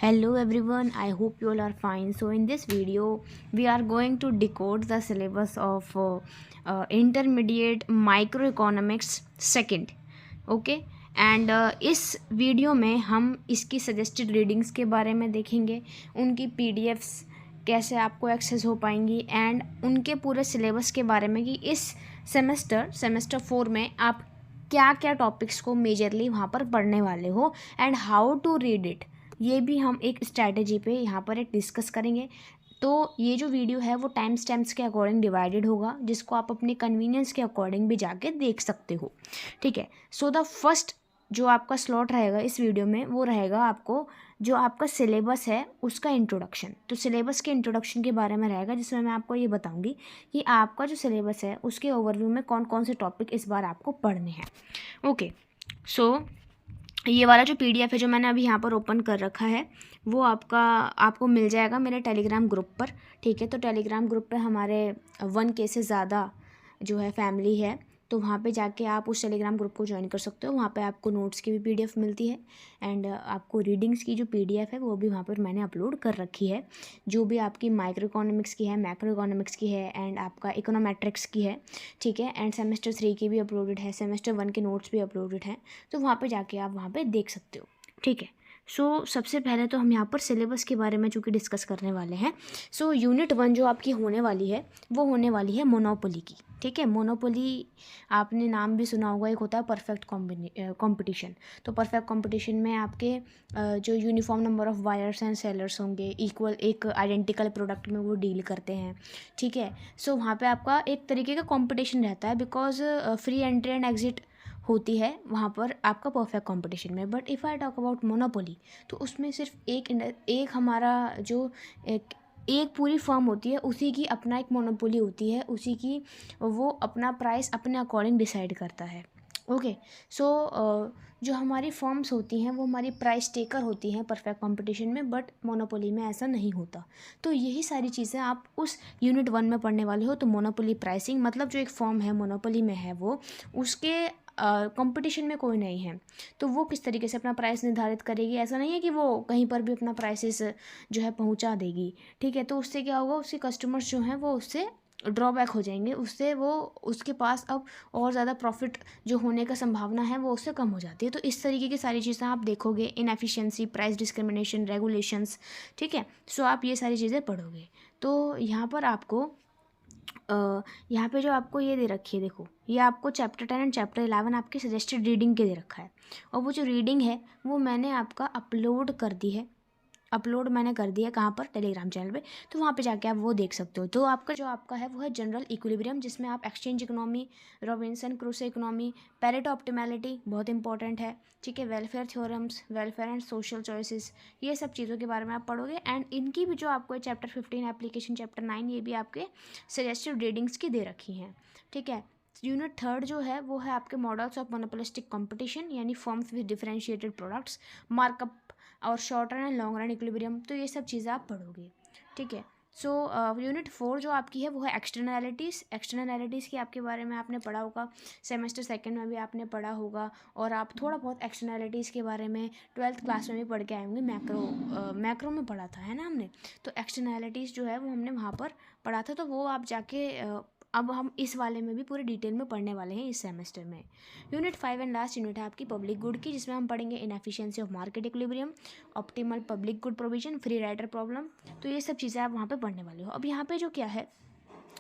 Hello everyone, I hope you all are fine. So in this video we are going to decode the syllabus of intermediate microeconomics second. Okay and इस video में हम इसकी suggested readings के बारे में देखेंगे, उनकी PDFs कैसे आपको एक्सेस हो पाएंगी एंड उनके पूरे सिलेबस के बारे में कि इस सेमेस्टर 4 में आप क्या क्या टॉपिक्स को मेजरली वहाँ पर पढ़ने वाले हो and how to read it, ये भी हम एक स्ट्रैटेजी पे यहाँ पर एक डिस्कस करेंगे। तो ये जो वीडियो है वो टाइम स्टैम्प्स के अकॉर्डिंग डिवाइडेड होगा, जिसको आप अपनी कन्वीनियंस के अकॉर्डिंग भी जाके देख सकते हो। ठीक है, सो द फर्स्ट जो आपका स्लॉट रहेगा इस वीडियो में वो रहेगा आपको जो आपका सिलेबस है उसका इंट्रोडक्शन। तो सिलेबस के इंट्रोडक्शन के बारे में रहेगा, जिसमें मैं आपको ये बताऊंगी कि आपका जो सिलेबस है उसके ओवरव्यू में कौन कौन से टॉपिक इस बार आपको पढ़ने हैं। ओके, सो ये वाला जो पीडीएफ है जो मैंने अभी यहाँ पर ओपन कर रखा है वो आपको मिल जाएगा मेरे टेलीग्राम ग्रुप पर। ठीक है, तो टेलीग्राम ग्रुप पे हमारे 1K से ज़्यादा जो है फैमिली है, तो वहाँ पे जाके आप उस टेलीग्राम ग्रुप को ज्वाइन कर सकते हो। वहाँ पे आपको नोट्स की भी पीडीएफ मिलती है एंड आपको रीडिंग्स की जो पीडीएफ है वो भी वहाँ पर मैंने अपलोड कर रखी है, जो भी आपकी माइक्रो इकोनॉमिक्स की है, मैक्रो इकोनॉमिक्स की है एंड आपका इकोनोमेट्रिक्स की है। ठीक है, एंड सेमेस्टर 3 की भी अपलोडेड है, सेमेस्टर 1 के नोट्स भी अपलोडेड हैं, तो वहाँ पर जाके आप वहाँ पर देख सकते हो। ठीक है, सो सबसे पहले तो हम यहाँ पर सिलेबस के बारे में चूँकि डिस्कस करने वाले हैं। सो यूनिट 1 जो आपकी होने वाली है वो होने वाली है मोनोपोली की। ठीक है, मोनोपोली आपने नाम भी सुना होगा, एक होता है परफेक्ट कंपटीशन। तो परफेक्ट कंपटीशन में आपके जो uniform number of buyers and sellers होंगे इक्वल एक आइडेंटिकल प्रोडक्ट में वो डील करते हैं। ठीक है, सो वहाँ पे आपका एक तरीके का कंपटीशन रहता है, because free entry and exit होती है वहाँ पर आपका परफेक्ट कंपटीशन में। But if I talk about monopoly तो उसमें सिर्फ एक हमारा जो एक पूरी फर्म होती है, उसी की अपना एक मोनोपोली होती है, उसी की वो अपना प्राइस अपने अकॉर्डिंग डिसाइड करता है। ओके, सो जो हमारी फर्म्स होती हैं वो हमारी प्राइस टेकर होती हैं परफेक्ट कंपटीशन में, बट मोनोपोली में ऐसा नहीं होता। तो यही सारी चीज़ें आप उस यूनिट 1 में पढ़ने वाले हो। तो मोनोपोली प्राइसिंग मतलब जो एक फर्म है मोनोपोली में है वो उसके कंपटीशन में कोई नहीं है, तो वो किस तरीके से अपना प्राइस निर्धारित करेगी। ऐसा नहीं है कि वो कहीं पर भी अपना प्राइसेस जो है पहुंचा देगी। ठीक है, तो उससे क्या होगा, उसके कस्टमर्स जो हैं वो उससे ड्रॉबैक हो जाएंगे, उससे वो उसके पास अब और ज़्यादा प्रॉफिट जो होने का संभावना है वो उससे कम हो जाती है। तो इस तरीके की सारी चीज़ें आप देखोगे, इनएफिशिएंसी, प्राइस डिस्क्रिमिनेशन, रेगुलेशंस। ठीक है, सो आप ये सारी चीज़ें पढ़ोगे। तो यहाँ पर आपको यहाँ पे जो आपको ये दे रखी है, देखो ये आपको चैप्टर 10 एंड चैप्टर 11 आपकी सजेस्टेड रीडिंग के दे रखा है, और वो जो रीडिंग है वो मैंने आपका अपलोड मैंने कर दिया कहाँ पर, टेलीग्राम चैनल पे। तो वहाँ पे जाके आप वो देख सकते हो। तो आपका है वो है जनरल इक्विलिब्रियम, जिसमें आप exchange economy, Robinson Crusoe economy, Pareto optimality बहुत इंपॉर्टेंट है। ठीक है, welfare theorems, welfare and social choices, ये सब चीज़ों के बारे में आप पढ़ोगे। एंड इनकी भी जो आपको चैप्टर 15 एप्लीकेशन, चैप्टर 9, ये भी आपके सजेस्टेड रीडिंग्स की दे रखी हैं। ठीक है, यूनिट 3 जो है वो है आपके मॉडल्स ऑफ मोनोपोलिस्टिक कंपटीशन, यानी firms with differentiated products, markup और short run and long run equilibrium. तो ये सब चीज़ें आप पढ़ोगे। ठीक है, सो यूनिट 4 जो आपकी है वो है एक्सटर्नैलिटीज़ की आपके बारे में आपने पढ़ा होगा, सेमेस्टर 2 में भी आपने पढ़ा होगा, और आप थोड़ा बहुत एक्सटर्नैलिटीज़ के बारे में 12th क्लास में भी पढ़ के आए होंगे। मैक्रो में पढ़ा था, है ना हमने। तो एक्सटर्नैलिटीज़ जो है वो हमने वहाँ पर पढ़ा था, तो वो आप जाके अब हम इस वाले में भी पूरे डिटेल में पढ़ने वाले हैं इस सेमेस्टर में। यूनिट 5 एंड लास्ट यूनिट है आपकी पब्लिक गुड की, जिसमें हम पढ़ेंगे inefficiency of market equilibrium, optimal public good provision, free rider problem. तो ये सब चीज़ें आप वहाँ पे पढ़ने वाले हो। अब यहाँ पे जो क्या है,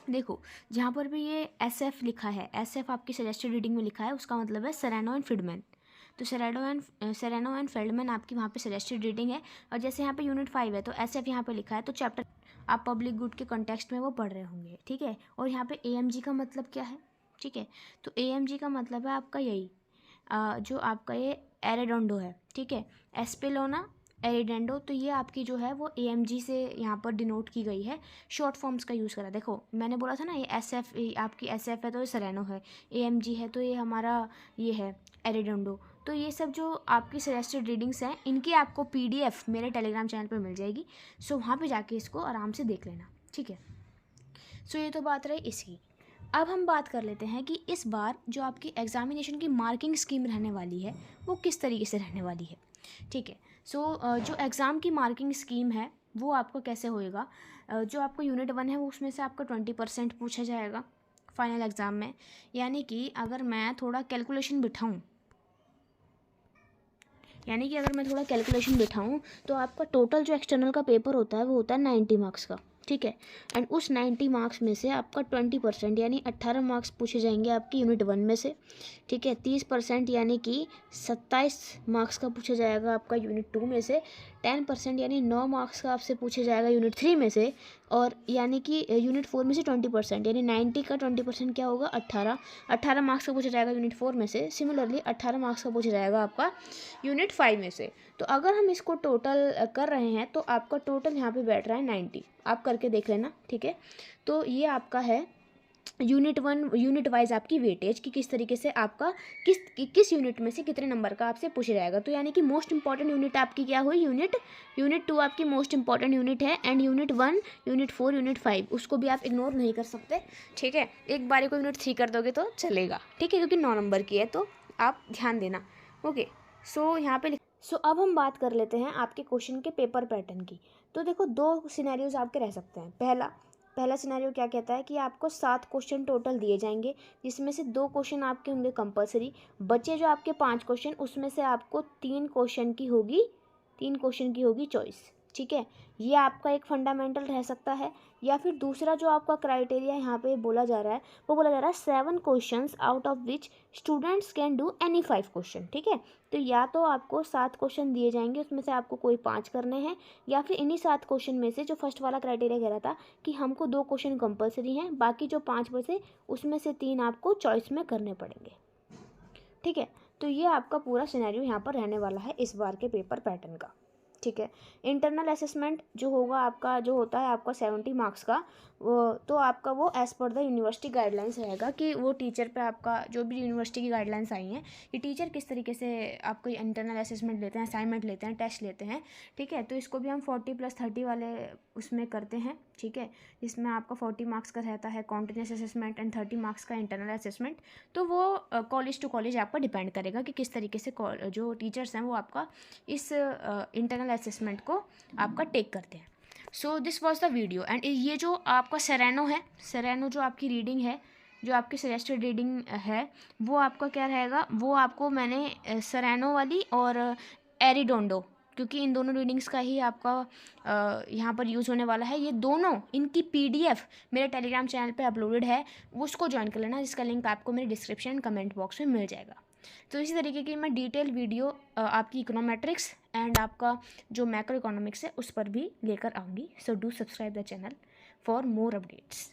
देखो जहाँ पर भी ये SF लिखा है, SF आपकी सजेस्टेड रीडिंग में लिखा है, उसका मतलब है सेरेनो एंड फ्रीडमैन। तो सेरेनो एंड फेल्डमैन आपकी वहाँ पे सजेस्टेड रीडिंग है। और जैसे यहाँ पे यूनिट 5 है तो SF यहाँ पे लिखा है, तो चैप्टर आप पब्लिक गुड के कॉन्टेक्स्ट में वो पढ़ रहे होंगे। ठीक है, और यहाँ पे AMG का मतलब क्या है। ठीक है, तो AMG का मतलब है आपका यही जो आपका ये एरेडोंडो है। ठीक है, एस्पेलोना एरिडेंडो, तो ये आपकी जो है वो AMG से यहाँ पर डिनोट की गई है, शॉर्ट फॉर्म्स का यूज़ करा। देखो मैंने बोला था ना ये SF आपकी SF है तो ये सेरेनो है, AMG है तो ये हमारा ये है एरिडेंडो। तो ये सब जो आपकी सजेस्टेड रीडिंग्स हैं इनकी आपको PDF मेरे टेलीग्राम चैनल पर मिल जाएगी। सो वहाँ पे जाके इसको आराम से देख लेना। ठीक है, सो ये तो बात रही इसकी। अब हम बात कर लेते हैं कि इस बार जो आपकी एग्जामिनेशन की मार्किंग स्कीम रहने वाली है वो किस तरीके से रहने वाली है। ठीक है, जो एग्ज़ाम की मार्किंग स्कीम है वो आपको कैसे होएगा, जो आपको यूनिट 1 है वो उसमें से आपका 20% पूछा जाएगा फाइनल एग्ज़ाम में। यानी कि अगर मैं थोड़ा कैलकुलेशन बिठाऊँ तो आपका टोटल जो एक्सटर्नल का पेपर होता है वो होता है 90 मार्क्स का, ठीक है। एंड उस 90 मार्क्स में से आपका 20% यानी 18 मार्क्स पूछे जाएंगे आपकी यूनिट 1 में से, ठीक है। 30% यानी कि 27 मार्क्स का पूछा जाएगा आपका यूनिट 2 में से। 10% यानी 9 मार्क्स का आपसे पूछा जाएगा यूनिट 3 में से। और यानी कि यूनिट 4 में से 20% यानी 90 का 20% क्या होगा, 18 मार्क्स का पूछा जाएगा यूनिट 4 में से। सिमिलरली 18 मार्क्स का पूछा जाएगा आपका यूनिट 5 में से। तो अगर हम इसको टोटल कर रहे हैं तो आपका टोटल यहाँ पे बैठ रहा है 90। आप करके देख लेना, ठीक है। तो ये आपका है यूनिट 1 यूनिट वाइज आपकी वेटेज कि किस तरीके से आपका किस यूनिट में से कितने नंबर का आपसे पूछा जाएगा। तो यानी कि मोस्ट इंपॉर्टेंट यूनिट आपकी क्या हुई, यूनिट 2 आपकी मोस्ट इंपॉर्टेंट यूनिट है। एंड यूनिट 1, यूनिट 4, यूनिट 5 उसको भी आप इग्नोर नहीं कर सकते, ठीक है। एक बारी को यूनिट 3 कर दोगे तो चलेगा, ठीक है, क्योंकि 9 नंबर की है तो आप ध्यान देना। ओके, सो यहाँ पे अब हम बात कर लेते हैं आपके क्वेश्चन के पेपर पैटर्न की। तो देखो 2 सिनेरियोज आपके रह सकते हैं। पहला सिनेरियो क्या कहता है कि आपको 7 क्वेश्चन टोटल दिए जाएंगे, जिसमें से 2 क्वेश्चन आपके होंगे कंपलसरी। बचे जो आपके 5 क्वेश्चन उसमें से आपको 3 क्वेश्चन की होगी चॉइस, ठीक है। ये आपका एक फंडामेंटल रह सकता है। या फिर दूसरा जो आपका क्राइटेरिया यहाँ पे बोला जा रहा है वो बोला जा रहा है 7 questions out of which students can do any 5 question, ठीक है। तो या तो आपको 7 क्वेश्चन दिए जाएंगे, उसमें से आपको कोई 5 करने हैं, या फिर इन्हीं 7 क्वेश्चन में से जो फर्स्ट वाला क्राइटेरिया कह रहा था कि हमको 2 क्वेश्चन कंपलसरी हैं, बाकी जो 5 बचे उसमें से 3 आपको चॉइस में करने पड़ेंगे, ठीक है। तो ये आपका पूरा सिनेरियो यहाँ पर रहने वाला है इस बार के पेपर पैटर्न का, ठीक है। इंटरनल असेसमेंट जो होगा आपका, जो होता है आपका 70 मार्क्स का, वो तो आपका वो as per the university guidelines रहेगा कि वो टीचर पे आपका जो भी यूनिवर्सिटी की गाइडलाइंस आई हैं कि टीचर किस तरीके से आपको इंटरनल असेसमेंट लेते हैं, असाइनमेंट लेते हैं, टेस्ट लेते हैं, ठीक है। तो इसको भी हम 40+30 वाले उसमें करते हैं, ठीक है। इसमें आपका 40 मार्क्स का रहता है कॉन्टिन्यूस असेसमेंट एंड 30 मार्क्स का इंटरनल असेसमेंट। तो वो कॉलेज टू कॉलेज आपका डिपेंड करेगा कि किस तरीके से जो टीचर्स हैं वो आपका इस इंटरनल असेसमेंट को आपका टेक करते हैं। So this was the video. And ये जो आपका सेरेनो जो आपकी रीडिंग है, जो आपकी सजेस्टेड रीडिंग है, वो आपका क्या रहेगा, वो आपको मैंने सेरेनो वाली और एरिडोंडो, क्योंकि इन दोनों रीडिंग्स का ही आपका यहाँ पर यूज़ होने वाला है। ये दोनों इनकी PDF मेरे टेलीग्राम चैनल पे अपलोडेड है, उसको ज्वाइन कर लेना, जिसका लिंक आपको मेरे डिस्क्रिप्शन कमेंट बॉक्स में मिल जाएगा। तो इसी तरीके की मैं डिटेल वीडियो आपकी इकोनोमेट्रिक्स एंड आपका जो मैक्रो इकोनॉमिक्स है उस पर भी लेकर आऊँगी। So do subscribe the channel for more updates.